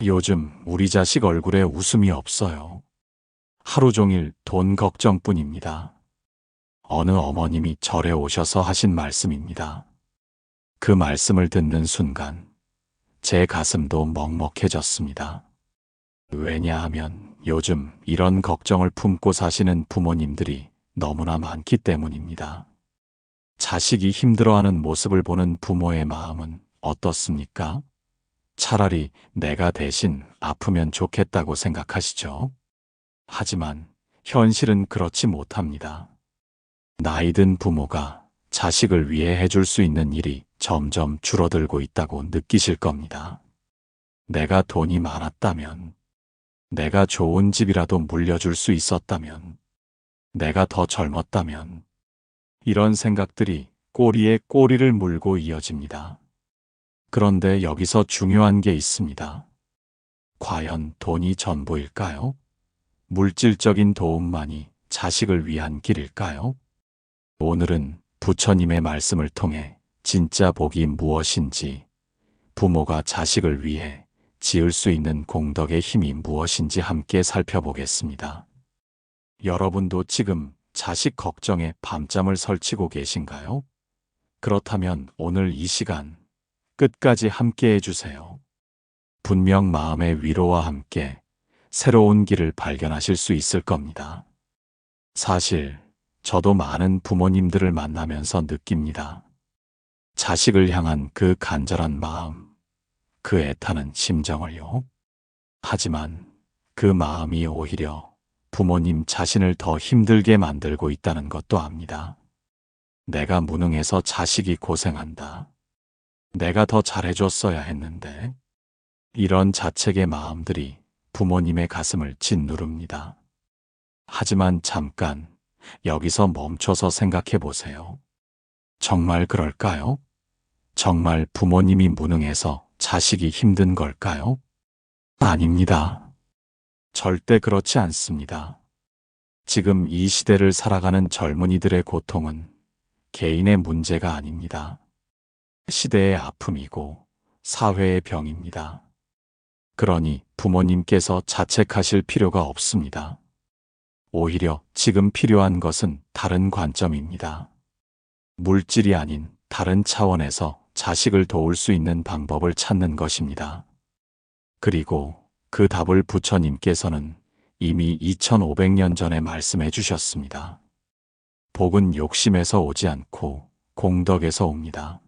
요즘 우리 자식 얼굴에 웃음이 없어요. 하루 종일 돈 걱정뿐입니다. 어느 어머님이 절에 오셔서 하신 말씀입니다. 그 말씀을 듣는 순간 제 가슴도 먹먹해졌습니다. 왜냐하면 요즘 이런 걱정을 품고 사시는 부모님들이 너무나 많기 때문입니다. 자식이 힘들어하는 모습을 보는 부모의 마음은 어떻습니까? 차라리 내가 대신 아프면 좋겠다고 생각하시죠? 하지만 현실은 그렇지 못합니다. 나이든 부모가 자식을 위해 해줄 수 있는 일이 점점 줄어들고 있다고 느끼실 겁니다. 내가 돈이 많았다면, 내가 좋은 집이라도 물려줄 수 있었다면, 내가 더 젊었다면, 이런 생각들이 꼬리에 꼬리를 물고 이어집니다. 그런데 여기서 중요한 게 있습니다. 과연 돈이 전부일까요? 물질적인 도움만이 자식을 위한 길일까요? 오늘은 부처님의 말씀을 통해 진짜 복이 무엇인지, 부모가 자식을 위해 지을 수 있는 공덕의 힘이 무엇인지 함께 살펴보겠습니다. 여러분도 지금 자식 걱정에 밤잠을 설치고 계신가요? 그렇다면 오늘 이 시간 끝까지 함께 해주세요. 분명 마음의 위로와 함께 새로운 길을 발견하실 수 있을 겁니다. 사실 저도 많은 부모님들을 만나면서 느낍니다. 자식을 향한 그 간절한 마음, 그 애타는 심정을요. 하지만 그 마음이 오히려 부모님 자신을 더 힘들게 만들고 있다는 것도 압니다. 내가 무능해서 자식이 고생한다. 내가 더 잘해줬어야 했는데. 이런 자책의 마음들이 부모님의 가슴을 짓누릅니다. 하지만 잠깐 여기서 멈춰서 생각해 보세요. 정말 그럴까요? 정말 부모님이 무능해서 자식이 힘든 걸까요? 아닙니다. 절대 그렇지 않습니다. 지금 이 시대를 살아가는 젊은이들의 고통은 개인의 문제가 아닙니다. 시대의 아픔이고 사회의 병입니다. 그러니 부모님께서 자책하실 필요가 없습니다. 오히려 지금 필요한 것은 다른 관점입니다. 물질이 아닌 다른 차원에서 자식을 도울 수 있는 방법을 찾는 것입니다. 그리고 그 답을 부처님께서는 이미 2500년 전에 말씀해 주셨습니다. 복은 욕심에서 오지 않고 공덕에서 옵니다.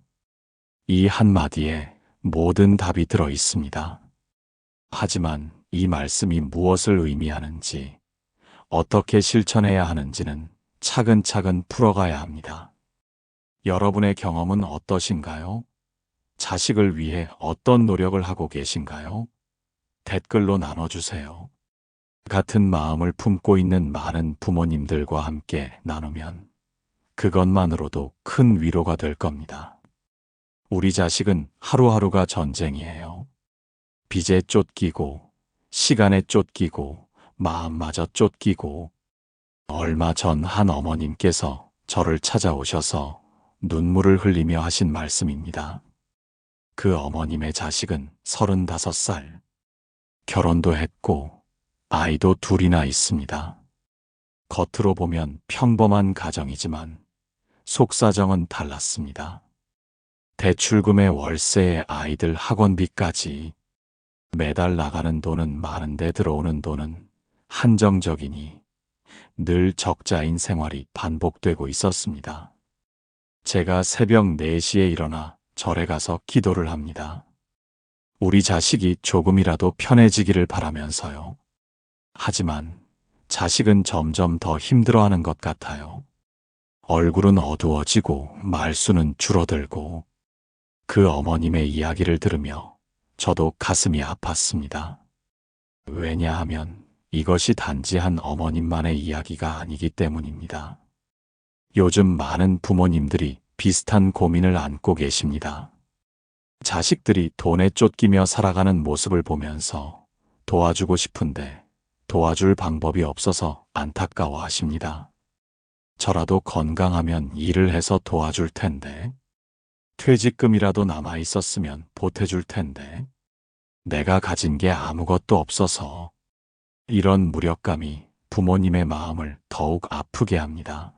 이 한마디에 모든 답이 들어 있습니다. 하지만 이 말씀이 무엇을 의미하는지, 어떻게 실천해야 하는지는 차근차근 풀어가야 합니다. 여러분의 경험은 어떠신가요? 자식을 위해 어떤 노력을 하고 계신가요? 댓글로 나눠주세요. 같은 마음을 품고 있는 많은 부모님들과 함께 나누면 그것만으로도 큰 위로가 될 겁니다. 우리 자식은 하루하루가 전쟁이에요. 빚에 쫓기고, 시간에 쫓기고, 마음마저 쫓기고. 얼마 전 한 어머님께서 저를 찾아오셔서 눈물을 흘리며 하신 말씀입니다. 그 어머님의 자식은 35살. 결혼도 했고, 아이도 둘이나 있습니다. 겉으로 보면 평범한 가정이지만, 속사정은 달랐습니다. 대출금에 월세에 아이들 학원비까지, 매달 나가는 돈은 많은데 들어오는 돈은 한정적이니 늘 적자인 생활이 반복되고 있었습니다. 제가 새벽 4시에 일어나 절에 가서 기도를 합니다. 우리 자식이 조금이라도 편해지기를 바라면서요. 하지만 자식은 점점 더 힘들어하는 것 같아요. 얼굴은 어두워지고 말수는 줄어들고. 그 어머님의 이야기를 들으며 저도 가슴이 아팠습니다. 왜냐하면 이것이 단지 한 어머님만의 이야기가 아니기 때문입니다. 요즘 많은 부모님들이 비슷한 고민을 안고 계십니다. 자식들이 돈에 쫓기며 살아가는 모습을 보면서 도와주고 싶은데 도와줄 방법이 없어서 안타까워하십니다. 저라도 건강하면 일을 해서 도와줄 텐데, 퇴직금이라도 남아 있었으면 보태줄 텐데, 내가 가진 게 아무것도 없어서. 이런 무력감이 부모님의 마음을 더욱 아프게 합니다.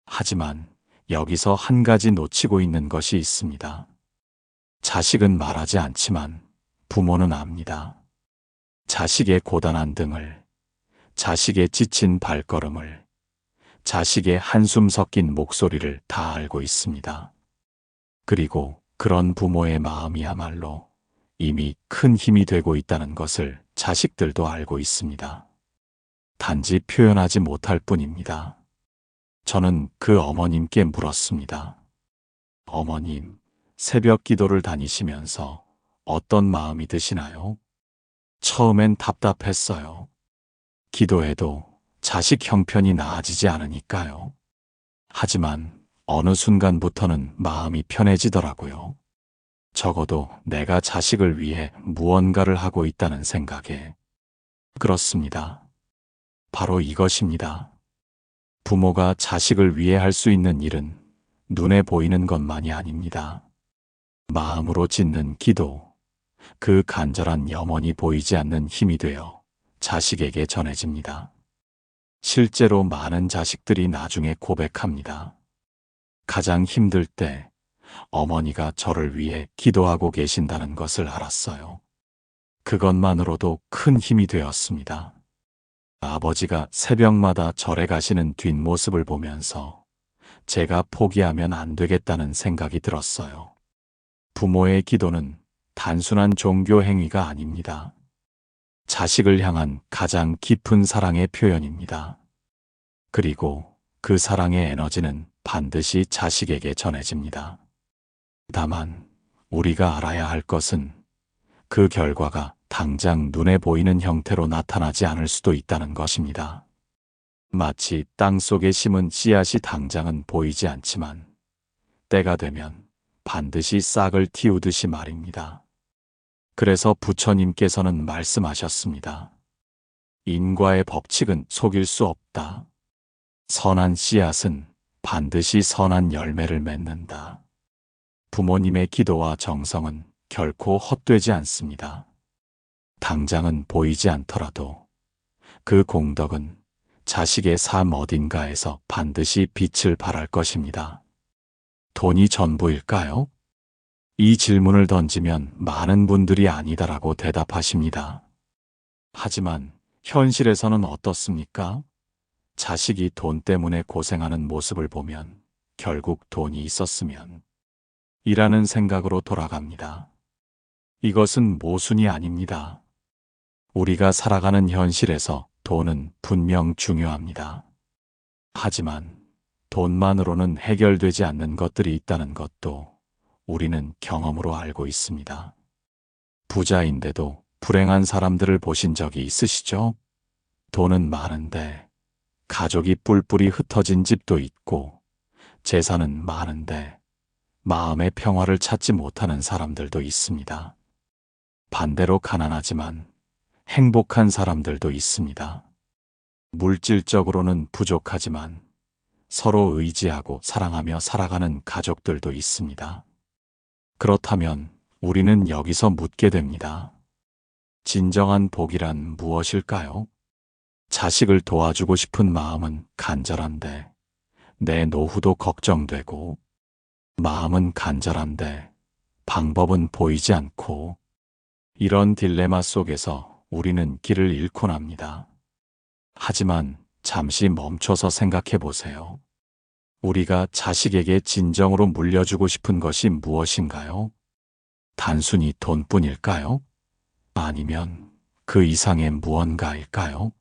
하지만 여기서 한 가지 놓치고 있는 것이 있습니다. 자식은 말하지 않지만 부모는 압니다. 자식의 고단한 등을, 자식의 지친 발걸음을, 자식의 한숨 섞인 목소리를 다 알고 있습니다. 그리고 그런 부모의 마음이야말로 이미 큰 힘이 되고 있다는 것을 자식들도 알고 있습니다. 단지 표현하지 못할 뿐입니다. 저는 그 어머님께 물었습니다. 어머님, 새벽 기도를 다니시면서 어떤 마음이 드시나요? 처음엔 답답했어요. 기도해도 자식 형편이 나아지지 않으니까요. 하지만 어느 순간부터는 마음이 편해지더라고요. 적어도 내가 자식을 위해 무언가를 하고 있다는 생각에. 그렇습니다. 바로 이것입니다. 부모가 자식을 위해 할 수 있는 일은 눈에 보이는 것만이 아닙니다. 마음으로 짓는 기도, 그 간절한 염원이 보이지 않는 힘이 되어 자식에게 전해집니다. 실제로 많은 자식들이 나중에 고백합니다. 가장 힘들 때 어머니가 저를 위해 기도하고 계신다는 것을 알았어요. 그것만으로도 큰 힘이 되었습니다. 아버지가 새벽마다 절에 가시는 뒷모습을 보면서 제가 포기하면 안 되겠다는 생각이 들었어요. 부모의 기도는 단순한 종교 행위가 아닙니다. 자식을 향한 가장 깊은 사랑의 표현입니다. 그리고 그 사랑의 에너지는 반드시 자식에게 전해집니다. 다만 우리가 알아야 할 것은 그 결과가 당장 눈에 보이는 형태로 나타나지 않을 수도 있다는 것입니다. 마치 땅 속에 심은 씨앗이 당장은 보이지 않지만 때가 되면 반드시 싹을 틔우듯이 말입니다. 그래서 부처님께서는 말씀하셨습니다. 인과의 법칙은 속일 수 없다. 선한 씨앗은 반드시 선한 열매를 맺는다. 부모님의 기도와 정성은 결코 헛되지 않습니다. 당장은 보이지 않더라도 그 공덕은 자식의 삶 어딘가에서 반드시 빛을 발할 것입니다. 돈이 전부일까요? 이 질문을 던지면 많은 분들이 아니다라고 대답하십니다. 하지만 현실에서는 어떻습니까? 자식이 돈 때문에 고생하는 모습을 보면 결국 돈이 있었으면 이라는 생각으로 돌아갑니다. 이것은 모순이 아닙니다. 우리가 살아가는 현실에서 돈은 분명 중요합니다. 하지만 돈만으로는 해결되지 않는 것들이 있다는 것도 우리는 경험으로 알고 있습니다. 부자인데도 불행한 사람들을 보신 적이 있으시죠? 돈은 많은데 가족이 뿔뿔이 흩어진 집도 있고 재산은 많은데 마음의 평화를 찾지 못하는 사람들도 있습니다. 반대로 가난하지만 행복한 사람들도 있습니다. 물질적으로는 부족하지만 서로 의지하고 사랑하며 살아가는 가족들도 있습니다. 그렇다면 우리는 여기서 묻게 됩니다. 진정한 복이란 무엇일까요? 자식을 도와주고 싶은 마음은 간절한데 내 노후도 걱정되고, 마음은 간절한데 방법은 보이지 않고, 이런 딜레마 속에서 우리는 길을 잃곤 합니다. 하지만 잠시 멈춰서 생각해 보세요. 우리가 자식에게 진정으로 물려주고 싶은 것이 무엇인가요? 단순히 돈뿐일까요? 아니면 그 이상의 무언가일까요?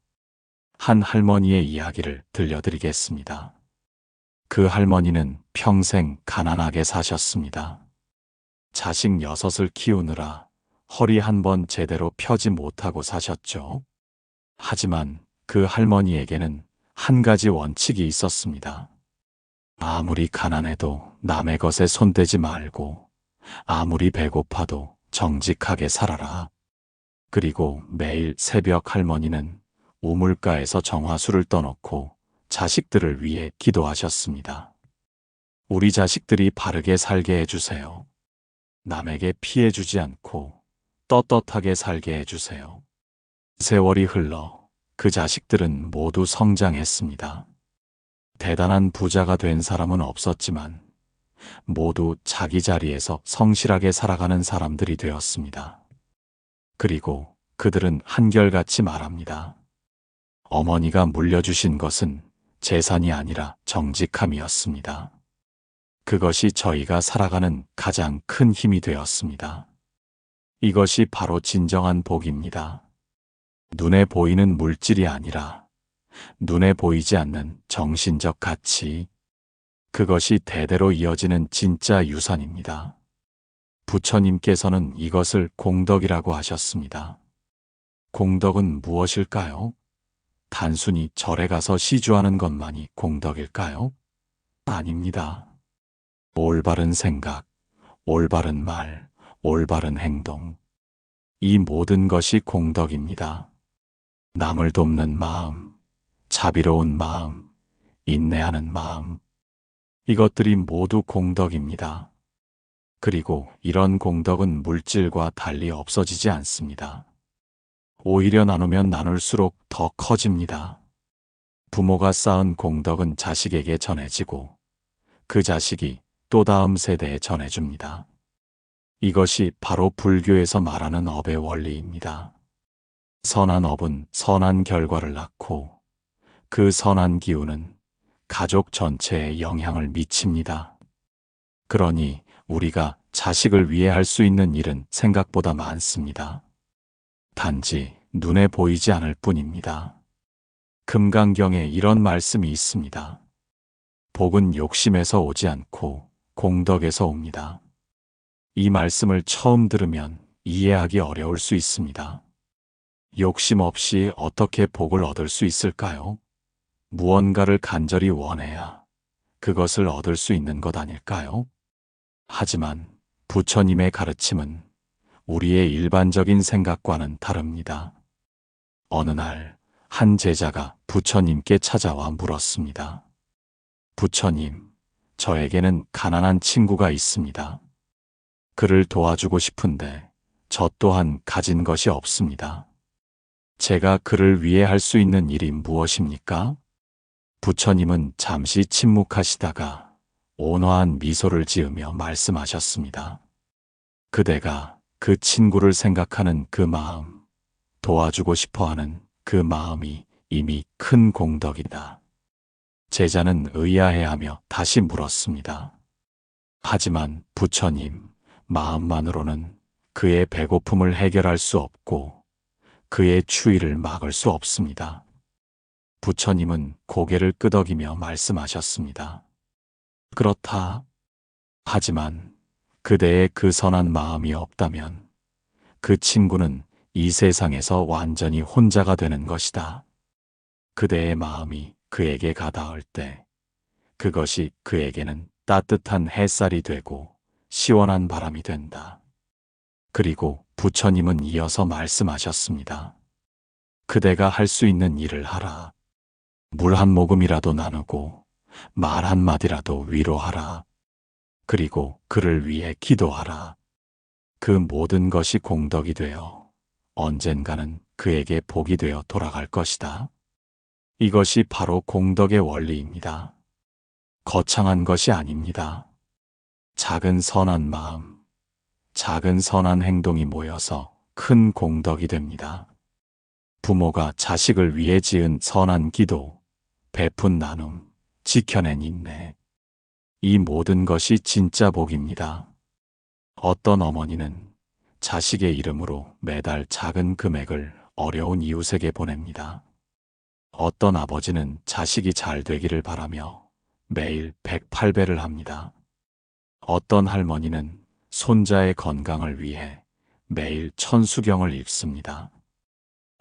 한 할머니의 이야기를 들려드리겠습니다. 그 할머니는 평생 가난하게 사셨습니다. 자식 6을 키우느라 허리 한 번 제대로 펴지 못하고 사셨죠. 하지만 그 할머니에게는 한 가지 원칙이 있었습니다. 아무리 가난해도 남의 것에 손대지 말고, 아무리 배고파도 정직하게 살아라. 그리고 매일 새벽 할머니는 우물가에서 정화수를 떠놓고 자식들을 위해 기도하셨습니다. 우리 자식들이 바르게 살게 해주세요. 남에게 피해 주지 않고 떳떳하게 살게 해주세요. 세월이 흘러 그 자식들은 모두 성장했습니다. 대단한 부자가 된 사람은 없었지만 모두 자기 자리에서 성실하게 살아가는 사람들이 되었습니다. 그리고 그들은 한결같이 말합니다. 어머니가 물려주신 것은 재산이 아니라 정직함이었습니다. 그것이 저희가 살아가는 가장 큰 힘이 되었습니다. 이것이 바로 진정한 복입니다. 눈에 보이는 물질이 아니라 눈에 보이지 않는 정신적 가치, 그것이 대대로 이어지는 진짜 유산입니다. 부처님께서는 이것을 공덕이라고 하셨습니다. 공덕은 무엇일까요? 단순히 절에 가서 시주하는 것만이 공덕일까요? 아닙니다. 올바른 생각, 올바른 말, 올바른 행동, 이 모든 것이 공덕입니다. 남을 돕는 마음, 자비로운 마음, 인내하는 마음, 이것들이 모두 공덕입니다. 그리고 이런 공덕은 물질과 달리 없어지지 않습니다. 오히려 나누면 나눌수록 더 커집니다. 부모가 쌓은 공덕은 자식에게 전해지고 그 자식이 또 다음 세대에 전해줍니다. 이것이 바로 불교에서 말하는 업의 원리입니다. 선한 업은 선한 결과를 낳고 그 선한 기운은 가족 전체에 영향을 미칩니다. 그러니 우리가 자식을 위해 할 수 있는 일은 생각보다 많습니다. 단지 눈에 보이지 않을 뿐입니다. 금강경에 이런 말씀이 있습니다. 복은 욕심에서 오지 않고 공덕에서 옵니다. 이 말씀을 처음 들으면 이해하기 어려울 수 있습니다. 욕심 없이 어떻게 복을 얻을 수 있을까요? 무언가를 간절히 원해야 그것을 얻을 수 있는 것 아닐까요? 하지만 부처님의 가르침은 우리의 일반적인 생각과는 다릅니다. 어느 날 한 제자가 부처님께 찾아와 물었습니다. 부처님, 저에게는 가난한 친구가 있습니다. 그를 도와주고 싶은데 저 또한 가진 것이 없습니다. 제가 그를 위해 할 수 있는 일이 무엇입니까? 부처님은 잠시 침묵하시다가 온화한 미소를 지으며 말씀하셨습니다. 그대가 그 친구를 생각하는 그 마음, 도와주고 싶어하는 그 마음이 이미 큰 공덕이다. 제자는 의아해하며 다시 물었습니다. 하지만 부처님, 마음만으로는 그의 배고픔을 해결할 수 없고 그의 추위를 막을 수 없습니다. 부처님은 고개를 끄덕이며 말씀하셨습니다. 그렇다. 하지만 그대의 그 선한 마음이 없다면 그 친구는 이 세상에서 완전히 혼자가 되는 것이다. 그대의 마음이 그에게 가닿을 때 그것이 그에게는 따뜻한 햇살이 되고 시원한 바람이 된다. 그리고 부처님은 이어서 말씀하셨습니다. 그대가 할 수 있는 일을 하라. 물 한 모금이라도 나누고 말 한마디라도 위로하라. 그리고 그를 위해 기도하라. 그 모든 것이 공덕이 되어 언젠가는 그에게 복이 되어 돌아갈 것이다. 이것이 바로 공덕의 원리입니다. 거창한 것이 아닙니다. 작은 선한 마음, 작은 선한 행동이 모여서 큰 공덕이 됩니다. 부모가 자식을 위해 지은 선한 기도, 베푼 나눔, 지켜낸 인내, 이 모든 것이 진짜 복입니다. 어떤 어머니는 자식의 이름으로 매달 작은 금액을 어려운 이웃에게 보냅니다. 어떤 아버지는 자식이 잘 되기를 바라며 매일 108배를 합니다. 어떤 할머니는 손자의 건강을 위해 매일 천수경을 읽습니다.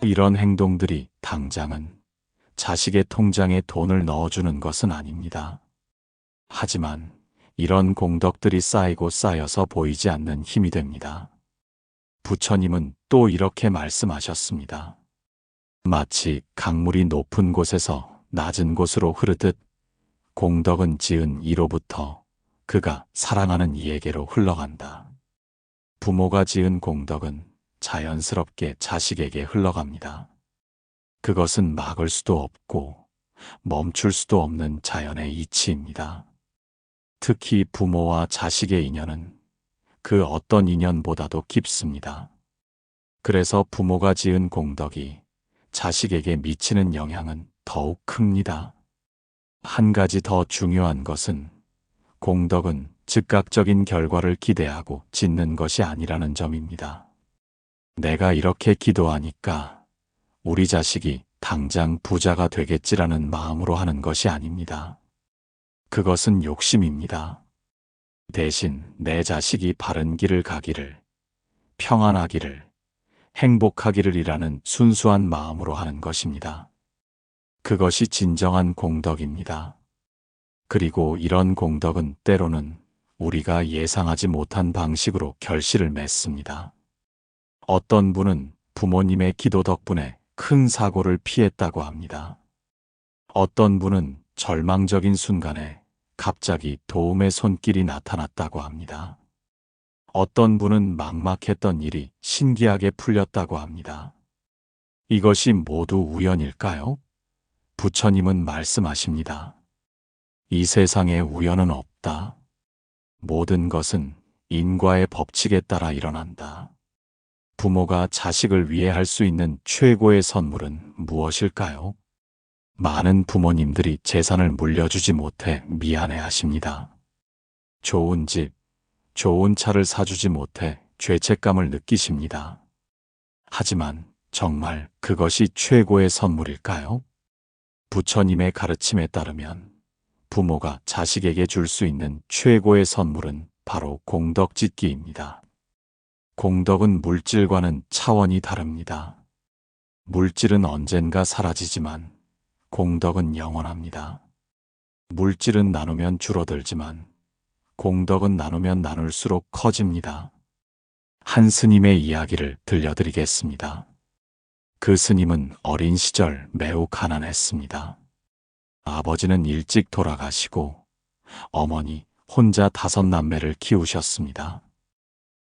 이런 행동들이 당장은 자식의 통장에 돈을 넣어주는 것은 아닙니다. 하지만 이런 공덕들이 쌓이고 쌓여서 보이지 않는 힘이 됩니다. 부처님은 또 이렇게 말씀하셨습니다. 마치 강물이 높은 곳에서 낮은 곳으로 흐르듯 공덕은 지은 이로부터 그가 사랑하는 이에게로 흘러간다. 부모가 지은 공덕은 자연스럽게 자식에게 흘러갑니다. 그것은 막을 수도 없고 멈출 수도 없는 자연의 이치입니다. 특히 부모와 자식의 인연은 그 어떤 인연보다도 깊습니다. 그래서 부모가 지은 공덕이 자식에게 미치는 영향은 더욱 큽니다. 한 가지 더 중요한 것은 공덕은 즉각적인 결과를 기대하고 짓는 것이 아니라는 점입니다. 내가 이렇게 기도하니까 우리 자식이 당장 부자가 되겠지라는 마음으로 하는 것이 아닙니다. 그것은 욕심입니다. 대신 내 자식이 바른 길을 가기를, 평안하기를, 행복하기를이라는 순수한 마음으로 하는 것입니다. 그것이 진정한 공덕입니다. 그리고 이런 공덕은 때로는 우리가 예상하지 못한 방식으로 결실을 맺습니다. 어떤 분은 부모님의 기도 덕분에 큰 사고를 피했다고 합니다. 어떤 분은 절망적인 순간에 갑자기 도움의 손길이 나타났다고 합니다. 어떤 분은 막막했던 일이 신기하게 풀렸다고 합니다. 이것이 모두 우연일까요? 부처님은 말씀하십니다. 이 세상에 우연은 없다. 모든 것은 인과의 법칙에 따라 일어난다. 부모가 자식을 위해 할 수 있는 최고의 선물은 무엇일까요? 많은 부모님들이 재산을 물려주지 못해 미안해 하십니다. 좋은 집, 좋은 차를 사주지 못해 죄책감을 느끼십니다. 하지만 정말 그것이 최고의 선물일까요? 부처님의 가르침에 따르면 부모가 자식에게 줄 수 있는 최고의 선물은 바로 공덕짓기입니다. 공덕은 물질과는 차원이 다릅니다. 물질은 언젠가 사라지지만 공덕은 영원합니다. 물질은 나누면 줄어들지만 공덕은 나누면 나눌수록 커집니다. 한 스님의 이야기를 들려드리겠습니다. 그 스님은 어린 시절 매우 가난했습니다. 아버지는 일찍 돌아가시고 어머니 혼자 5남매를 키우셨습니다.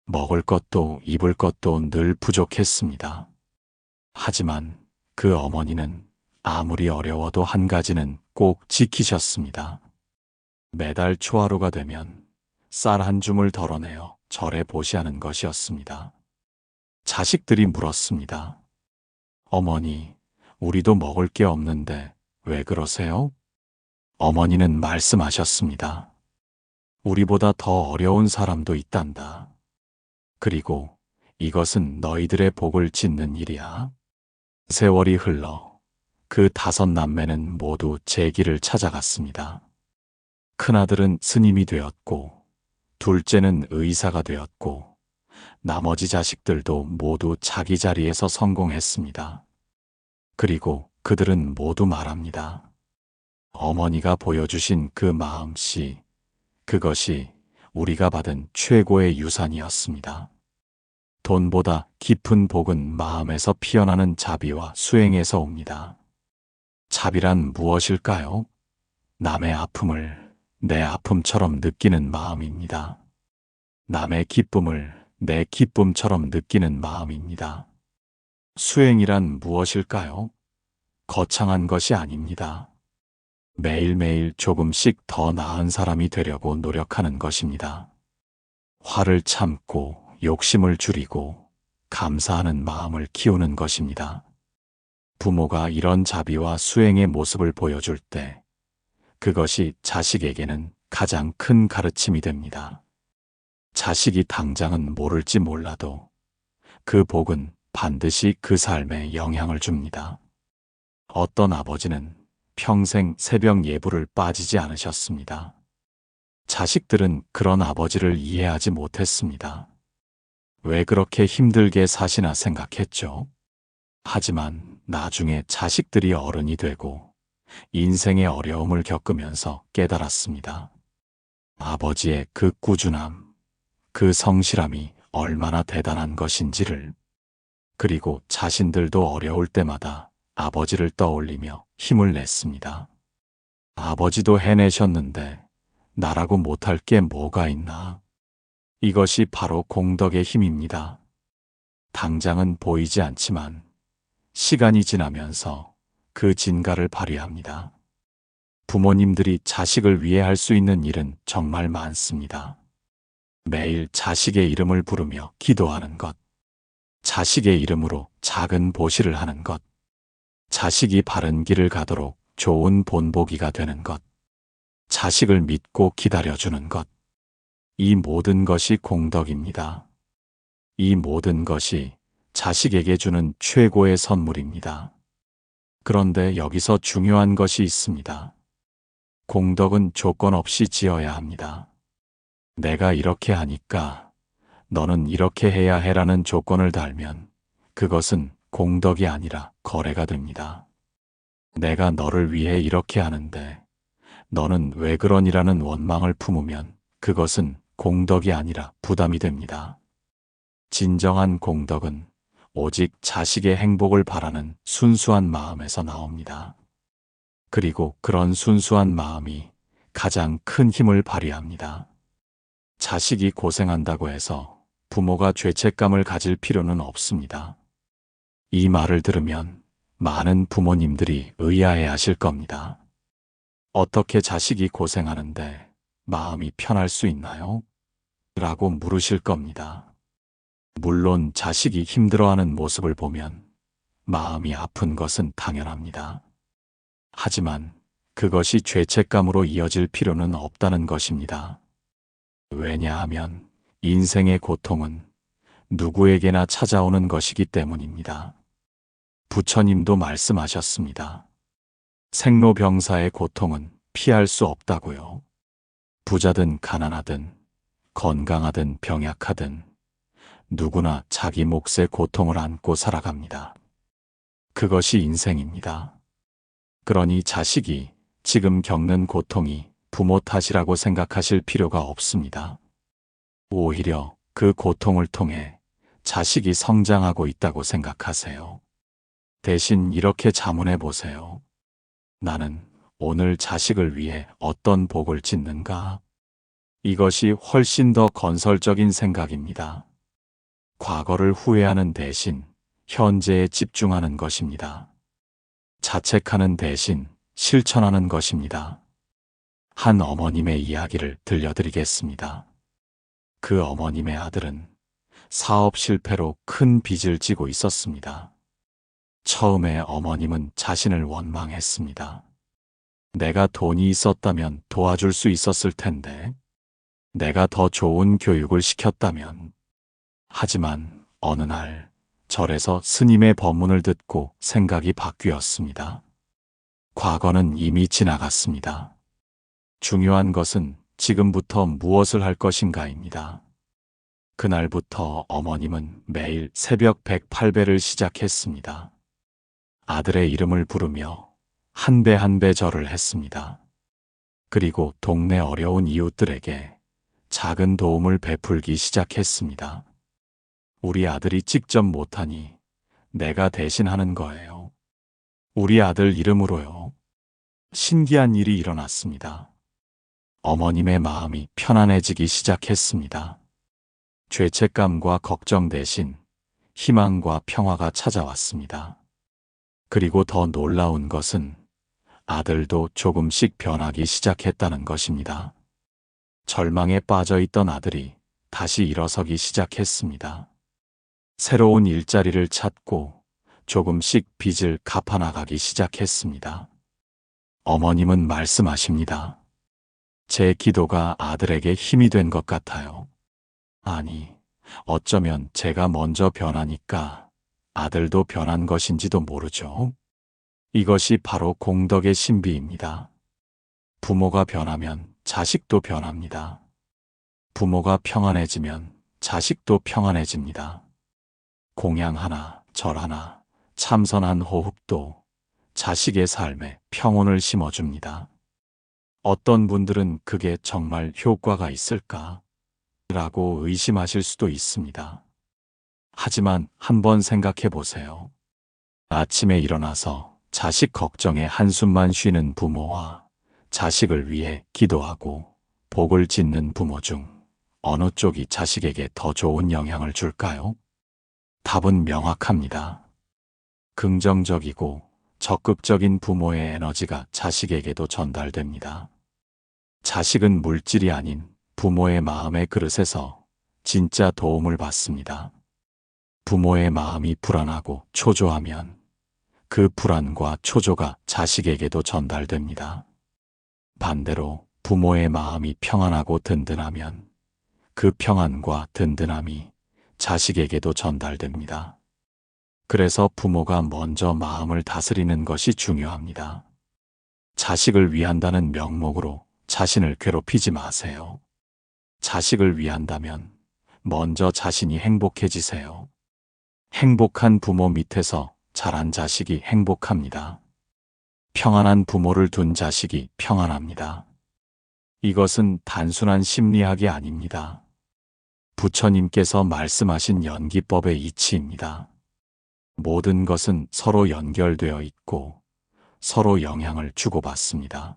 먹을 것도 입을 것도 늘 부족했습니다. 하지만 그 어머니는 아무리 어려워도 한 가지는 꼭 지키셨습니다. 매달 초하루가 되면 쌀 한 줌을 덜어내어 절에 보시하는 것이었습니다. 자식들이 물었습니다. 어머니, 우리도 먹을 게 없는데 왜 그러세요? 어머니는 말씀하셨습니다. 우리보다 더 어려운 사람도 있단다. 그리고 이것은 너희들의 복을 짓는 일이야. 세월이 흘러 그 5남매는 모두 제 길을 찾아갔습니다. 큰아들은 스님이 되었고, 둘째는 의사가 되었고, 나머지 자식들도 모두 자기 자리에서 성공했습니다. 그리고 그들은 모두 말합니다. 어머니가 보여주신 그 마음씨, 그것이 우리가 받은 최고의 유산이었습니다. 돈보다 깊은 복은 마음에서 피어나는 자비와 수행에서 옵니다. 자비란 무엇일까요? 남의 아픔을 내 아픔처럼 느끼는 마음입니다. 남의 기쁨을 내 기쁨처럼 느끼는 마음입니다. 수행이란 무엇일까요? 거창한 것이 아닙니다. 매일매일 조금씩 더 나은 사람이 되려고 노력하는 것입니다. 화를 참고 욕심을 줄이고 감사하는 마음을 키우는 것입니다. 부모가 이런 자비와 수행의 모습을 보여줄 때 그것이 자식에게는 가장 큰 가르침이 됩니다. 자식이 당장은 모를지 몰라도 그 복은 반드시 그 삶에 영향을 줍니다. 어떤 아버지는 평생 새벽 예불을 빠지지 않으셨습니다. 자식들은 그런 아버지를 이해하지 못했습니다. 왜 그렇게 힘들게 사시나 생각했죠. 하지만 나중에 자식들이 어른이 되고 인생의 어려움을 겪으면서 깨달았습니다. 아버지의 그 꾸준함, 그 성실함이 얼마나 대단한 것인지를. 그리고 자신들도 어려울 때마다 아버지를 떠올리며 힘을 냈습니다. 아버지도 해내셨는데 나라고 못할 게 뭐가 있나. 이것이 바로 공덕의 힘입니다. 당장은 보이지 않지만 시간이 지나면서 그 진가를 발휘합니다. 부모님들이 자식을 위해 할 수 있는 일은 정말 많습니다. 매일 자식의 이름을 부르며 기도하는 것, 자식의 이름으로 작은 보시를 하는 것, 자식이 바른 길을 가도록 좋은 본보기가 되는 것, 자식을 믿고 기다려주는 것, 이 모든 것이 공덕입니다. 이 모든 것이 자식에게 주는 최고의 선물입니다. 그런데 여기서 중요한 것이 있습니다. 공덕은 조건 없이 지어야 합니다. 내가 이렇게 하니까 너는 이렇게 해야 해라는 조건을 달면 그것은 공덕이 아니라 거래가 됩니다. 내가 너를 위해 이렇게 하는데 너는 왜 그러니라는 원망을 품으면 그것은 공덕이 아니라 부담이 됩니다. 진정한 공덕은 오직 자식의 행복을 바라는 순수한 마음에서 나옵니다. 그리고 그런 순수한 마음이 가장 큰 힘을 발휘합니다. 자식이 고생한다고 해서 부모가 죄책감을 가질 필요는 없습니다. 이 말을 들으면 많은 부모님들이 의아해 하실 겁니다. 어떻게 자식이 고생하는데 마음이 편할 수 있나요? 라고 물으실 겁니다. 물론 자식이 힘들어하는 모습을 보면 마음이 아픈 것은 당연합니다. 하지만 그것이 죄책감으로 이어질 필요는 없다는 것입니다. 왜냐하면 인생의 고통은 누구에게나 찾아오는 것이기 때문입니다. 부처님도 말씀하셨습니다. 생로병사의 고통은 피할 수 없다고요. 부자든 가난하든 건강하든 병약하든 누구나 자기 몫의 고통을 안고 살아갑니다. 그것이 인생입니다. 그러니 자식이 지금 겪는 고통이 부모 탓이라고 생각하실 필요가 없습니다. 오히려 그 고통을 통해 자식이 성장하고 있다고 생각하세요. 대신 이렇게 자문해 보세요. 나는 오늘 자식을 위해 어떤 복을 짓는가? 이것이 훨씬 더 건설적인 생각입니다. 과거를 후회하는 대신 현재에 집중하는 것입니다. 자책하는 대신 실천하는 것입니다. 한 어머님의 이야기를 들려드리겠습니다. 그 어머님의 아들은 사업 실패로 큰 빚을 지고 있었습니다. 처음에 어머님은 자신을 원망했습니다. 내가 돈이 있었다면 도와줄 수 있었을 텐데, 내가 더 좋은 교육을 시켰다면. 하지만 어느 날 절에서 스님의 법문을 듣고 생각이 바뀌었습니다. 과거는 이미 지나갔습니다. 중요한 것은 지금부터 무엇을 할 것인가입니다. 그날부터 어머님은 매일 새벽 108배를 시작했습니다. 아들의 이름을 부르며 한 배 한 배 절을 했습니다. 그리고 동네 어려운 이웃들에게 작은 도움을 베풀기 시작했습니다. 우리 아들이 직접 못하니 내가 대신 하는 거예요. 우리 아들 이름으로요. 신기한 일이 일어났습니다. 어머님의 마음이 편안해지기 시작했습니다. 죄책감과 걱정 대신 희망과 평화가 찾아왔습니다. 그리고 더 놀라운 것은 아들도 조금씩 변하기 시작했다는 것입니다. 절망에 빠져 있던 아들이 다시 일어서기 시작했습니다. 새로운 일자리를 찾고 조금씩 빚을 갚아나가기 시작했습니다. 어머님은 말씀하십니다. 제 기도가 아들에게 힘이 된 것 같아요. 아니, 어쩌면 제가 먼저 변하니까 아들도 변한 것인지도 모르죠. 이것이 바로 공덕의 신비입니다. 부모가 변하면 자식도 변합니다. 부모가 평안해지면 자식도 평안해집니다. 공양 하나, 절 하나, 참선한 호흡도 자식의 삶에 평온을 심어줍니다. 어떤 분들은 그게 정말 효과가 있을까? 라고 의심하실 수도 있습니다. 하지만 한번 생각해 보세요. 아침에 일어나서 자식 걱정에 한숨만 쉬는 부모와 자식을 위해 기도하고 복을 짓는 부모 중 어느 쪽이 자식에게 더 좋은 영향을 줄까요? 답은 명확합니다. 긍정적이고 적극적인 부모의 에너지가 자식에게도 전달됩니다. 자식은 물질이 아닌 부모의 마음의 그릇에서 진짜 도움을 받습니다. 부모의 마음이 불안하고 초조하면 그 불안과 초조가 자식에게도 전달됩니다. 반대로 부모의 마음이 평안하고 든든하면 그 평안과 든든함이 자식에게도 전달됩니다. 그래서 부모가 먼저 마음을 다스리는 것이 중요합니다. 자식을 위한다는 명목으로 자신을 괴롭히지 마세요. 자식을 위한다면 먼저 자신이 행복해지세요. 행복한 부모 밑에서 자란 자식이 행복합니다. 평안한 부모를 둔 자식이 평안합니다. 이것은 단순한 심리학이 아닙니다. 부처님께서 말씀하신 연기법의 이치입니다. 모든 것은 서로 연결되어 있고 서로 영향을 주고받습니다.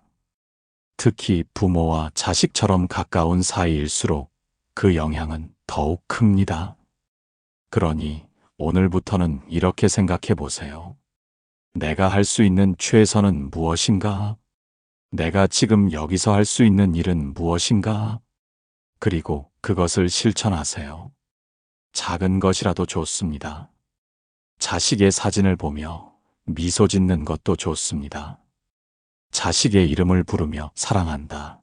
특히 부모와 자식처럼 가까운 사이일수록 그 영향은 더욱 큽니다. 그러니 오늘부터는 이렇게 생각해 보세요. 내가 할 수 있는 최선은 무엇인가? 내가 지금 여기서 할 수 있는 일은 무엇인가? 그리고 그것을 실천하세요. 작은 것이라도 좋습니다. 자식의 사진을 보며 미소 짓는 것도 좋습니다. 자식의 이름을 부르며 사랑한다.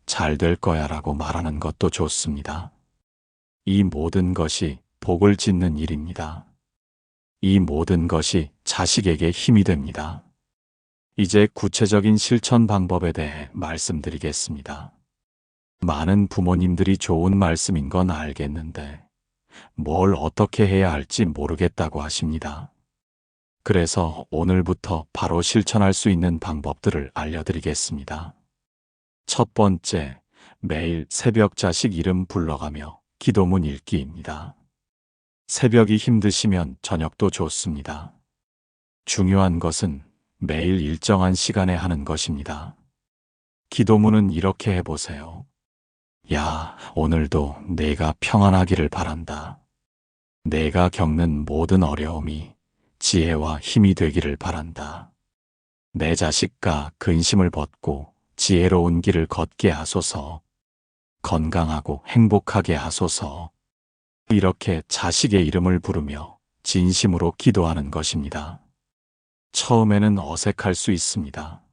잘 될 거야 라고 말하는 것도 좋습니다. 이 모든 것이 복을 짓는 일입니다. 이 모든 것이 자식에게 힘이 됩니다. 이제 구체적인 실천 방법에 대해 말씀드리겠습니다. 많은 부모님들이 좋은 말씀인 건 알겠는데 뭘 어떻게 해야 할지 모르겠다고 하십니다. 그래서 오늘부터 바로 실천할 수 있는 방법들을 알려드리겠습니다. 첫 번째, 매일 새벽 자식 이름 불러가며 기도문 읽기입니다. 새벽이 힘드시면 저녁도 좋습니다. 중요한 것은 매일 일정한 시간에 하는 것입니다. 기도문은 이렇게 해보세요. 야, 오늘도 내가 평안하기를 바란다. 내가 겪는 모든 어려움이 지혜와 힘이 되기를 바란다. 내 자식과 근심을 벗고 지혜로운 길을 걷게 하소서. 건강하고 행복하게 하소서. 이렇게 자식의 이름을 부르며 진심으로 기도하는 것입니다. 처음에는 어색할 수 있습니다.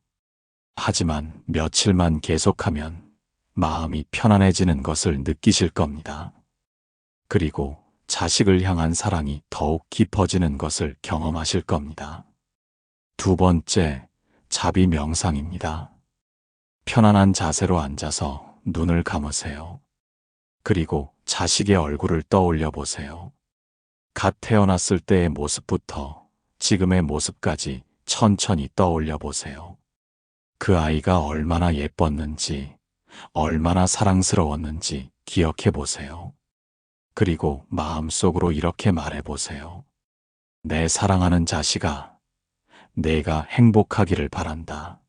하지만 며칠만 계속하면 마음이 편안해지는 것을 느끼실 겁니다. 그리고 자식을 향한 사랑이 더욱 깊어지는 것을 경험하실 겁니다. 두 번째, 자비 명상입니다. 편안한 자세로 앉아서 눈을 감으세요. 그리고 자식의 얼굴을 떠올려 보세요. 갓 태어났을 때의 모습부터 지금의 모습까지 천천히 떠올려 보세요. 그 아이가 얼마나 예뻤는지, 얼마나 사랑스러웠는지 기억해 보세요. 그리고 마음속으로 이렇게 말해 보세요. 내 사랑하는 자식아, 내가 행복하기를 바란다.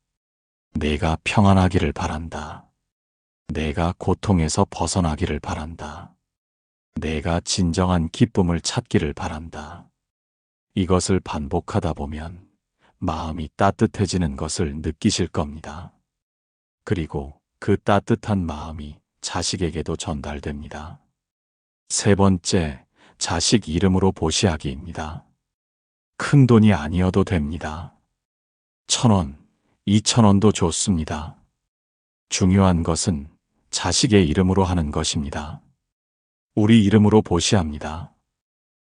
내가 평안하기를 바란다. 내가 고통에서 벗어나기를 바란다. 내가 진정한 기쁨을 찾기를 바란다. 이것을 반복하다 보면 마음이 따뜻해지는 것을 느끼실 겁니다. 그리고 그 따뜻한 마음이 자식에게도 전달됩니다. 세 번째, 자식 이름으로 보시하기입니다. 큰 돈이 아니어도 됩니다. 1,000원, 2,000원도 좋습니다. 중요한 것은 자식의 이름으로 하는 것입니다. 우리 이름으로 보시합니다.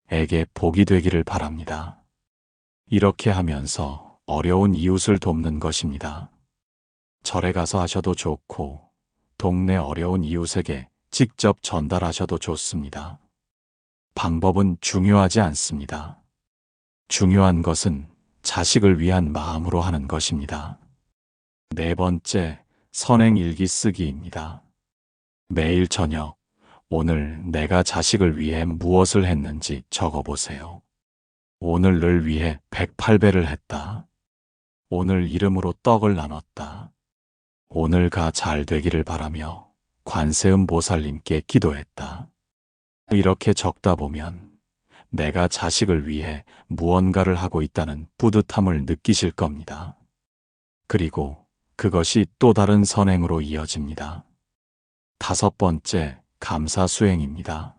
에게 복이 되기를 바랍니다. 이렇게 하면서 어려운 이웃을 돕는 것입니다. 절에 가서 하셔도 좋고 동네 어려운 이웃에게 직접 전달하셔도 좋습니다. 방법은 중요하지 않습니다. 중요한 것은 자식을 위한 마음으로 하는 것입니다. 네 번째, 선행 일기 쓰기입니다. 매일 저녁, 오늘 내가 자식을 위해 무엇을 했는지 적어보세요. 오늘을 위해 108배를 했다. 오늘 이름으로 떡을 나눴다. 오늘가 잘 되기를 바라며 관세음 보살님께 기도했다. 이렇게 적다 보면 내가 자식을 위해 무언가를 하고 있다는 뿌듯함을 느끼실 겁니다. 그리고 그것이 또 다른 선행으로 이어집니다. 5번째, 감사 수행입니다.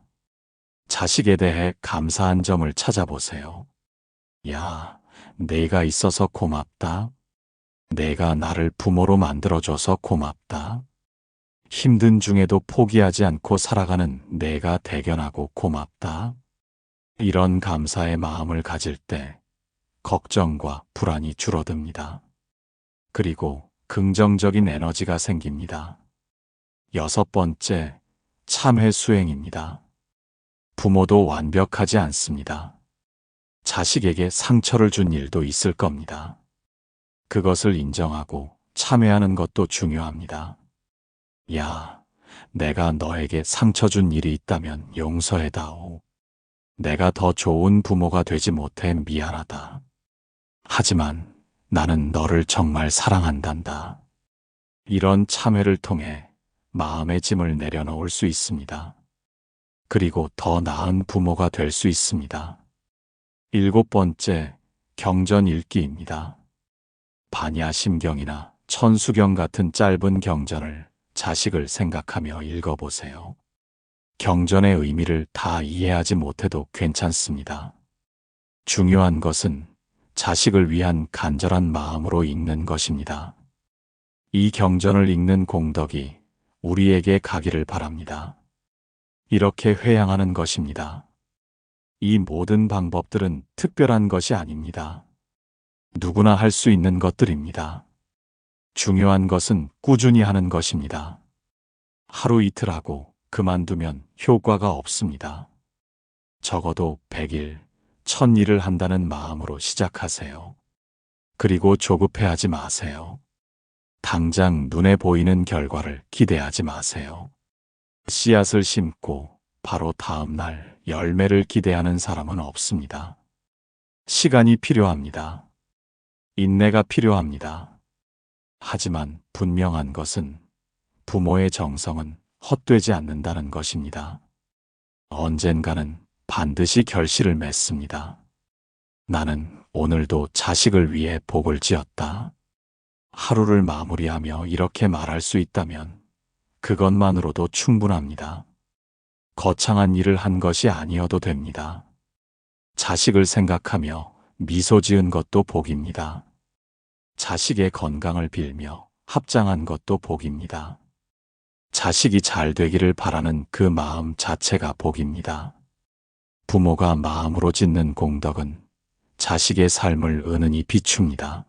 자식에 대해 감사한 점을 찾아보세요. 야, 내가 있어서 고맙다. 내가 나를 부모로 만들어줘서 고맙다. 힘든 중에도 포기하지 않고 살아가는 내가 대견하고 고맙다. 이런 감사의 마음을 가질 때 걱정과 불안이 줄어듭니다. 그리고 긍정적인 에너지가 생깁니다. 6번째, 참회 수행입니다. 부모도 완벽하지 않습니다. 자식에게 상처를 준 일도 있을 겁니다. 그것을 인정하고 참회하는 것도 중요합니다. 야, 내가 너에게 상처 준 일이 있다면 용서해다오. 내가 더 좋은 부모가 되지 못해 미안하다. 하지만 나는 너를 정말 사랑한단다. 이런 참회를 통해 마음의 짐을 내려놓을 수 있습니다. 그리고 더 나은 부모가 될 수 있습니다. 7번째, 경전 읽기입니다. 반야심경이나 천수경 같은 짧은 경전을 자식을 생각하며 읽어보세요. 경전의 의미를 다 이해하지 못해도 괜찮습니다. 중요한 것은 자식을 위한 간절한 마음으로 읽는 것입니다. 이 경전을 읽는 공덕이 우리에게 가기를 바랍니다. 이렇게 회양하는 것입니다. 이 모든 방법들은 특별한 것이 아닙니다. 누구나 할 수 있는 것들입니다. 중요한 것은 꾸준히 하는 것입니다. 하루 이틀 하고 그만두면 효과가 없습니다. 적어도 100일, 1000일을 한다는 마음으로 시작하세요. 그리고 조급해하지 마세요. 당장 눈에 보이는 결과를 기대하지 마세요. 씨앗을 심고 바로 다음 날 열매를 기대하는 사람은 없습니다. 시간이 필요합니다. 인내가 필요합니다. 하지만 분명한 것은 부모의 정성은 헛되지 않는다는 것입니다. 언젠가는 반드시 결실을 맺습니다. 나는 오늘도 자식을 위해 복을 지었다. 하루를 마무리하며 이렇게 말할 수 있다면 그것만으로도 충분합니다. 거창한 일을 한 것이 아니어도 됩니다. 자식을 생각하며 미소 지은 것도 복입니다. 자식의 건강을 빌며 합장한 것도 복입니다. 자식이 잘 되기를 바라는 그 마음 자체가 복입니다. 부모가 마음으로 짓는 공덕은 자식의 삶을 은은히 비춥니다.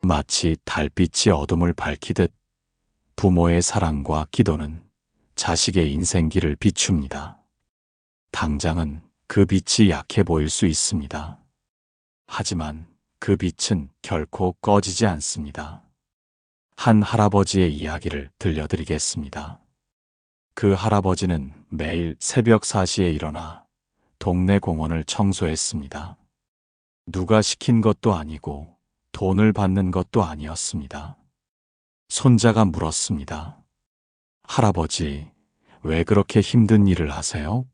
마치 달빛이 어둠을 밝히듯 부모의 사랑과 기도는 자식의 인생길을 비춥니다. 당장은 그 빛이 약해 보일 수 있습니다. 하지만 그 빛은 결코 꺼지지 않습니다. 한 할아버지의 이야기를 들려드리겠습니다. 그 할아버지는 매일 새벽 4시에 일어나 동네 공원을 청소했습니다. 누가 시킨 것도 아니고 돈을 받는 것도 아니었습니다. 손자가 물었습니다. 할아버지, 왜 그렇게 힘든 일을 하세요?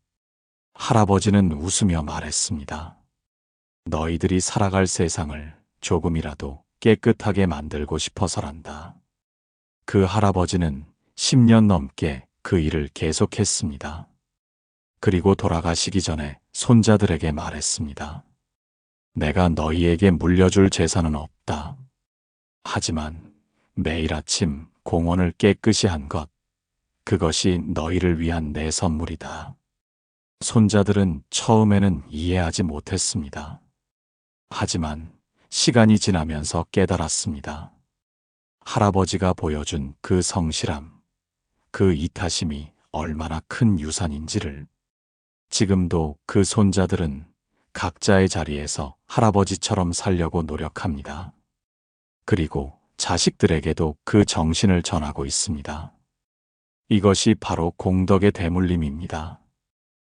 할아버지는 웃으며 말했습니다. 너희들이 살아갈 세상을 조금이라도 깨끗하게 만들고 싶어서란다. 그 할아버지는 10년 넘게 그 일을 계속했습니다. 그리고 돌아가시기 전에 손자들에게 말했습니다. 내가 너희에게 물려줄 재산은 없다. 하지만 매일 아침 공원을 깨끗이 한 것, 그것이 너희를 위한 내 선물이다. 손자들은 처음에는 이해하지 못했습니다. 하지만 시간이 지나면서 깨달았습니다. 할아버지가 보여준 그 성실함, 그 이타심이 얼마나 큰 유산인지를. 지금도 그 손자들은 각자의 자리에서 할아버지처럼 살려고 노력합니다. 그리고 자식들에게도 그 정신을 전하고 있습니다. 이것이 바로 공덕의 대물림입니다.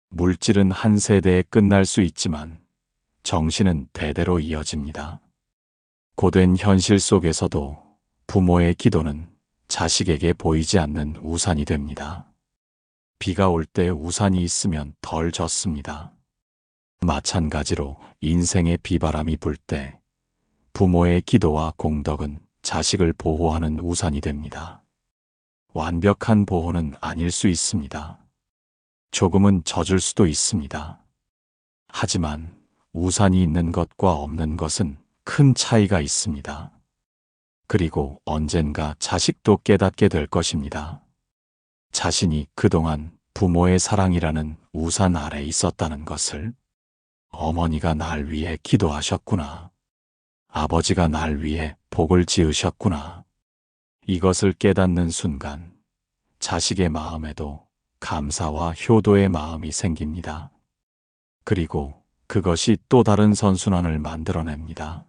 물질은 한 세대에 끝날 수 있지만 정신은 대대로 이어집니다. 고된 현실 속에서도 부모의 기도는 자식에게 보이지 않는 우산이 됩니다. 비가 올 때 우산이 있으면 덜 젖습니다. 마찬가지로 인생의 비바람이 불 때 부모의 기도와 공덕은 자식을 보호하는 우산이 됩니다. 완벽한 보호는 아닐 수 있습니다. 조금은 젖을 수도 있습니다. 하지만 우산이 있는 것과 없는 것은 큰 차이가 있습니다. 그리고 언젠가 자식도 깨닫게 될 것입니다. 자신이 그동안 부모의 사랑이라는 우산 아래 있었다는 것을. 어머니가 날 위해 기도하셨구나. 아버지가 날 위해 복을 지으셨구나. 이것을 깨닫는 순간 자식의 마음에도 감사와 효도의 마음이 생깁니다. 그리고 그것이 또 다른 선순환을 만들어냅니다.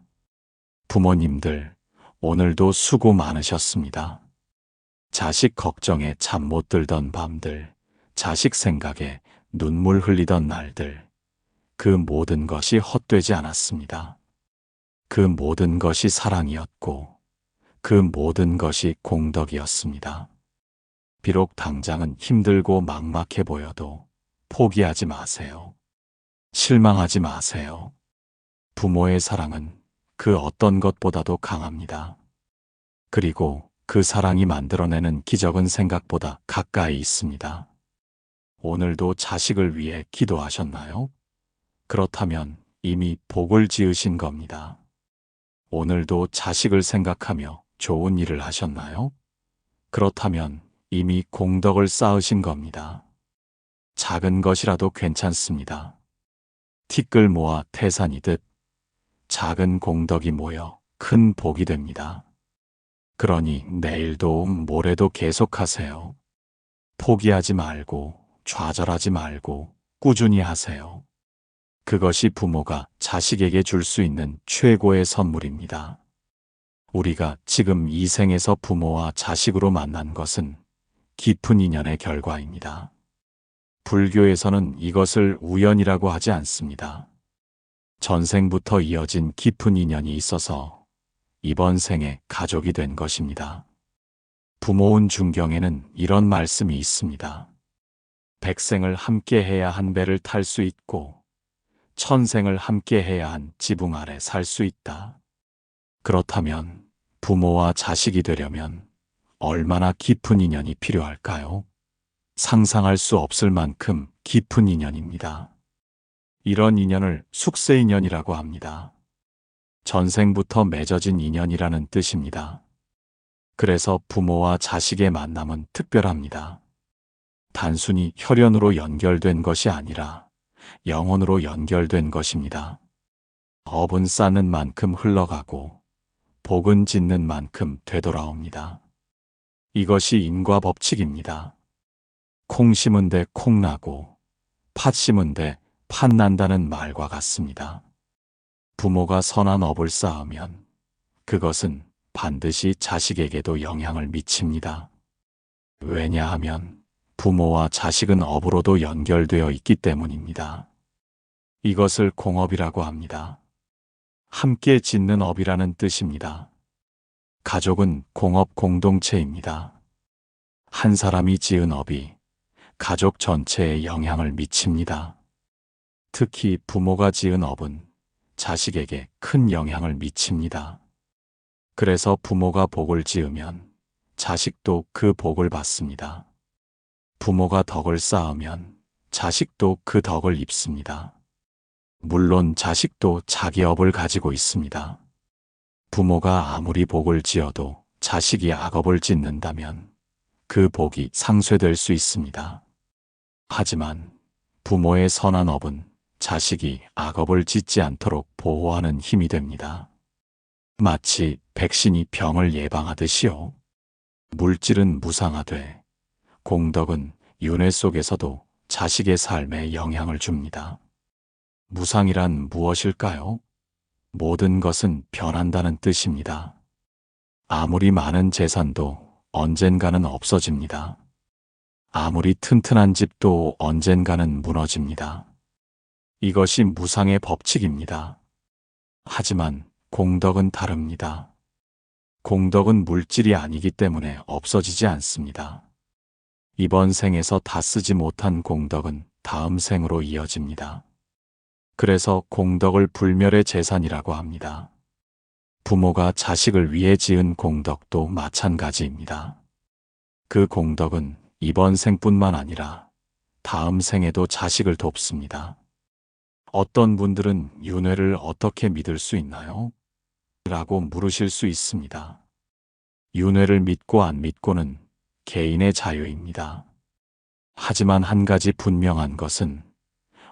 부모님들, 오늘도 수고 많으셨습니다. 자식 걱정에 잠 못 들던 밤들, 자식 생각에 눈물 흘리던 날들, 그 모든 것이 헛되지 않았습니다. 그 모든 것이 사랑이었고, 그 모든 것이 공덕이었습니다. 비록 당장은 힘들고 막막해 보여도 포기하지 마세요. 실망하지 마세요. 부모의 사랑은 그 어떤 것보다도 강합니다. 그리고 그 사랑이 만들어내는 기적은 생각보다 가까이 있습니다. 오늘도 자식을 위해 기도하셨나요? 그렇다면 이미 복을 지으신 겁니다. 오늘도 자식을 생각하며 좋은 일을 하셨나요? 그렇다면 이미 공덕을 쌓으신 겁니다. 작은 것이라도 괜찮습니다. 티끌 모아 태산이듯 작은 공덕이 모여 큰 복이 됩니다. 그러니 내일도 모레도 계속하세요. 포기하지 말고 좌절하지 말고 꾸준히 하세요. 그것이 부모가 자식에게 줄 수 있는 최고의 선물입니다. 우리가 지금 이 생에서 부모와 자식으로 만난 것은 깊은 인연의 결과입니다. 불교에서는 이것을 우연이라고 하지 않습니다. 전생부터 이어진 깊은 인연이 있어서 이번 생에 가족이 된 것입니다. 부모운 중경에는 이런 말씀이 있습니다. 백생을 함께 해야 한 배를 탈 수 있고 천생을 함께 해야 한 지붕 아래 살 수 있다. 그렇다면 부모와 자식이 되려면 얼마나 깊은 인연이 필요할까요? 상상할 수 없을 만큼 깊은 인연입니다. 이런 인연을 숙세 인연이라고 합니다. 전생부터 맺어진 인연이라는 뜻입니다. 그래서 부모와 자식의 만남은 특별합니다. 단순히 혈연으로 연결된 것이 아니라 영혼으로 연결된 것입니다. 업은 쌓는 만큼 흘러가고 복은 짓는 만큼 되돌아옵니다. 이것이 인과 법칙입니다. 콩 심은 데 콩 나고 팥 심은 데 팥 난다는 말과 같습니다. 부모가 선한 업을 쌓으면 그것은 반드시 자식에게도 영향을 미칩니다. 왜냐하면 부모와 자식은 업으로도 연결되어 있기 때문입니다. 이것을 공업이라고 합니다. 함께 짓는 업이라는 뜻입니다. 가족은 공업 공동체입니다. 한 사람이 지은 업이 가족 전체에 영향을 미칩니다. 특히 부모가 지은 업은 자식에게 큰 영향을 미칩니다. 그래서 부모가 복을 지으면 자식도 그 복을 받습니다. 부모가 덕을 쌓으면 자식도 그 덕을 입습니다. 물론 자식도 자기 업을 가지고 있습니다. 부모가 아무리 복을 지어도 자식이 악업을 짓는다면 그 복이 상쇄될 수 있습니다. 하지만 부모의 선한 업은 자식이 악업을 짓지 않도록 보호하는 힘이 됩니다. 마치 백신이 병을 예방하듯이요. 물질은 무상화돼 공덕은 윤회 속에서도 자식의 삶에 영향을 줍니다. 무상이란 무엇일까요? 모든 것은 변한다는 뜻입니다. 아무리 많은 재산도 언젠가는 없어집니다. 아무리 튼튼한 집도 언젠가는 무너집니다. 이것이 무상의 법칙입니다. 하지만 공덕은 다릅니다. 공덕은 물질이 아니기 때문에 없어지지 않습니다. 이번 생에서 다 쓰지 못한 공덕은 다음 생으로 이어집니다. 그래서 공덕을 불멸의 재산이라고 합니다. 부모가 자식을 위해 지은 공덕도 마찬가지입니다. 그 공덕은 이번 생뿐만 아니라 다음 생에도 자식을 돕습니다. 어떤 분들은 윤회를 어떻게 믿을 수 있나요? 라고 물으실 수 있습니다. 윤회를 믿고 안 믿고는 개인의 자유입니다. 하지만 한 가지 분명한 것은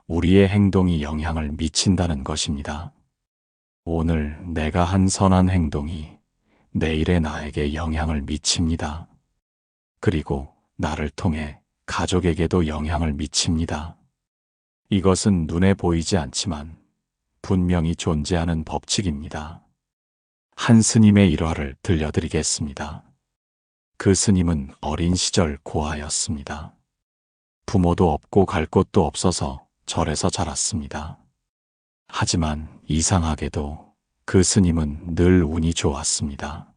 우리의 행동이 영향을 미친다는 것입니다. 오늘 내가 한 선한 행동이 내일의 나에게 영향을 미칩니다. 그리고 나를 통해 가족에게도 영향을 미칩니다. 이것은 눈에 보이지 않지만 분명히 존재하는 법칙입니다. 한 스님의 일화를 들려드리겠습니다. 그 스님은 어린 시절 고아였습니다. 부모도 없고 갈 곳도 없어서 절에서 자랐습니다. 하지만 이상하게도 그 스님은 늘 운이 좋았습니다.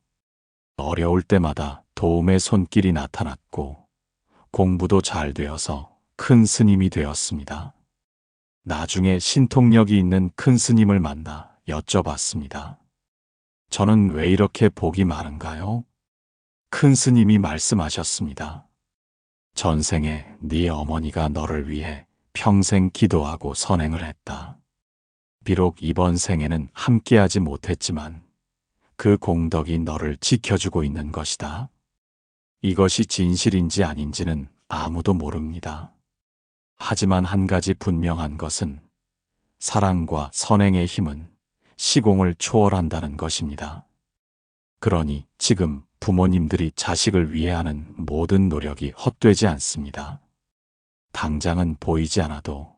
어려울 때마다 도움의 손길이 나타났고 공부도 잘 되어서 큰 스님이 되었습니다. 나중에 신통력이 있는 큰 스님을 만나 여쭤봤습니다. 저는 왜 이렇게 복이 많은가요? 큰 스님이 말씀하셨습니다. 전생에 네 어머니가 너를 위해 평생 기도하고 선행을 했다. 비록 이번 생에는 함께하지 못했지만 그 공덕이 너를 지켜주고 있는 것이다. 이것이 진실인지 아닌지는 아무도 모릅니다. 하지만 한 가지 분명한 것은 사랑과 선행의 힘은 시공을 초월한다는 것입니다. 그러니 지금 부모님들이 자식을 위해 하는 모든 노력이 헛되지 않습니다. 당장은 보이지 않아도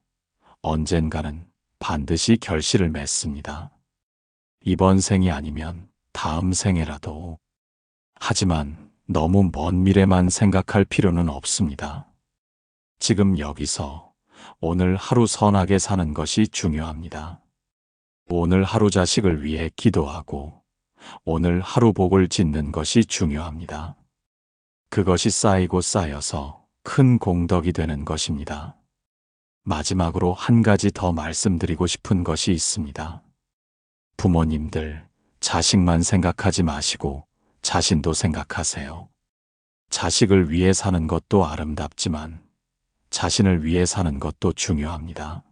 언젠가는 반드시 결실을 맺습니다. 이번 생이 아니면 다음 생에라도. 하지만 너무 먼 미래만 생각할 필요는 없습니다. 지금 여기서 오늘 하루 선하게 사는 것이 중요합니다. 오늘 하루 자식을 위해 기도하고 오늘 하루 복을 짓는 것이 중요합니다. 그것이 쌓이고 쌓여서 큰 공덕이 되는 것입니다. 마지막으로 한 가지 더 말씀드리고 싶은 것이 있습니다. 부모님들, 자식만 생각하지 마시고 자신도 생각하세요. 자식을 위해 사는 것도 아름답지만 자신을 위해 사는 것도 중요합니다.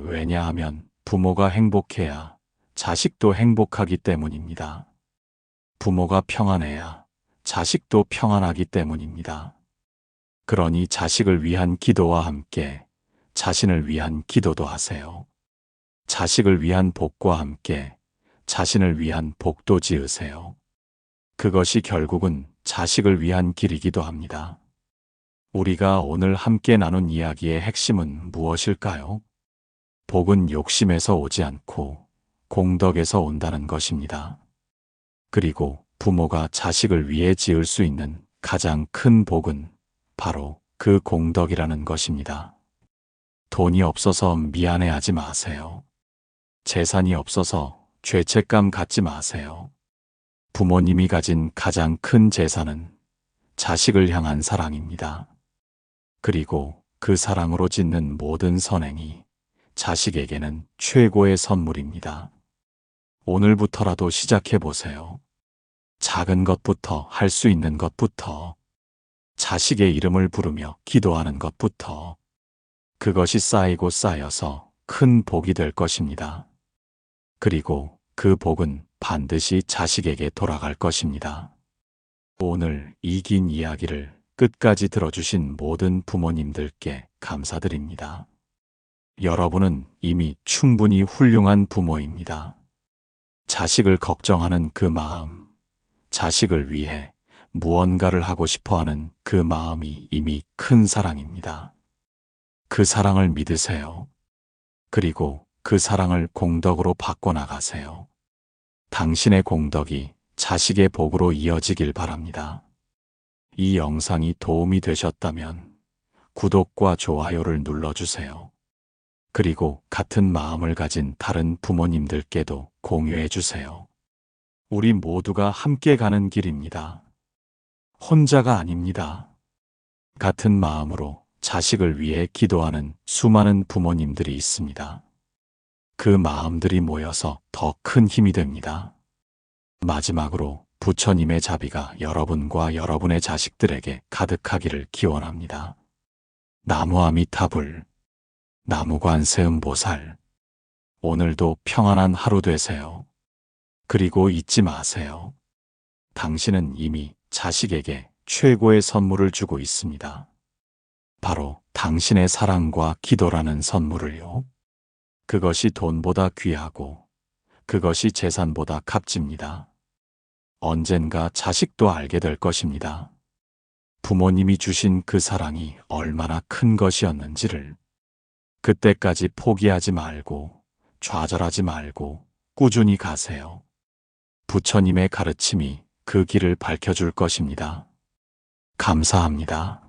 왜냐하면 부모가 행복해야 자식도 행복하기 때문입니다. 부모가 평안해야 자식도 평안하기 때문입니다. 그러니 자식을 위한 기도와 함께 자신을 위한 기도도 하세요. 자식을 위한 복과 함께 자신을 위한 복도 지으세요. 그것이 결국은 자식을 위한 길이기도 합니다. 우리가 오늘 함께 나눈 이야기의 핵심은 무엇일까요? 복은 욕심에서 오지 않고 공덕에서 온다는 것입니다. 그리고 부모가 자식을 위해 지을 수 있는 가장 큰 복은 바로 그 공덕이라는 것입니다. 돈이 없어서 미안해하지 마세요. 재산이 없어서 죄책감 갖지 마세요. 부모님이 가진 가장 큰 재산은 자식을 향한 사랑입니다. 그리고 그 사랑으로 짓는 모든 선행이 자식에게는 최고의 선물입니다. 오늘부터라도 시작해 보세요. 작은 것부터, 할 수 있는 것부터, 자식의 이름을 부르며 기도하는 것부터, 그것이 쌓이고 쌓여서 큰 복이 될 것입니다. 그리고 그 복은 반드시 자식에게 돌아갈 것입니다. 오늘 이 긴 이야기를 끝까지 들어주신 모든 부모님들께 감사드립니다. 여러분은 이미 충분히 훌륭한 부모입니다. 자식을 걱정하는 그 마음, 자식을 위해 무언가를 하고 싶어하는 그 마음이 이미 큰 사랑입니다. 그 사랑을 믿으세요. 그리고 그 사랑을 공덕으로 바꿔나가세요. 당신의 공덕이 자식의 복으로 이어지길 바랍니다. 이 영상이 도움이 되셨다면 구독과 좋아요를 눌러주세요. 그리고 같은 마음을 가진 다른 부모님들께도 공유해 주세요. 우리 모두가 함께 가는 길입니다. 혼자가 아닙니다. 같은 마음으로 자식을 위해 기도하는 수많은 부모님들이 있습니다. 그 마음들이 모여서 더 큰 힘이 됩니다. 마지막으로 부처님의 자비가 여러분과 여러분의 자식들에게 가득하기를 기원합니다. 나무아미타불, 나무관세음보살, 오늘도 평안한 하루 되세요. 그리고 잊지 마세요. 당신은 이미 자식에게 최고의 선물을 주고 있습니다. 바로 당신의 사랑과 기도라는 선물을요. 그것이 돈보다 귀하고 그것이 재산보다 값집니다. 언젠가 자식도 알게 될 것입니다. 부모님이 주신 그 사랑이 얼마나 큰 것이었는지를. 그때까지 포기하지 말고 좌절하지 말고 꾸준히 가세요. 부처님의 가르침이 그 길을 밝혀줄 것입니다. 감사합니다.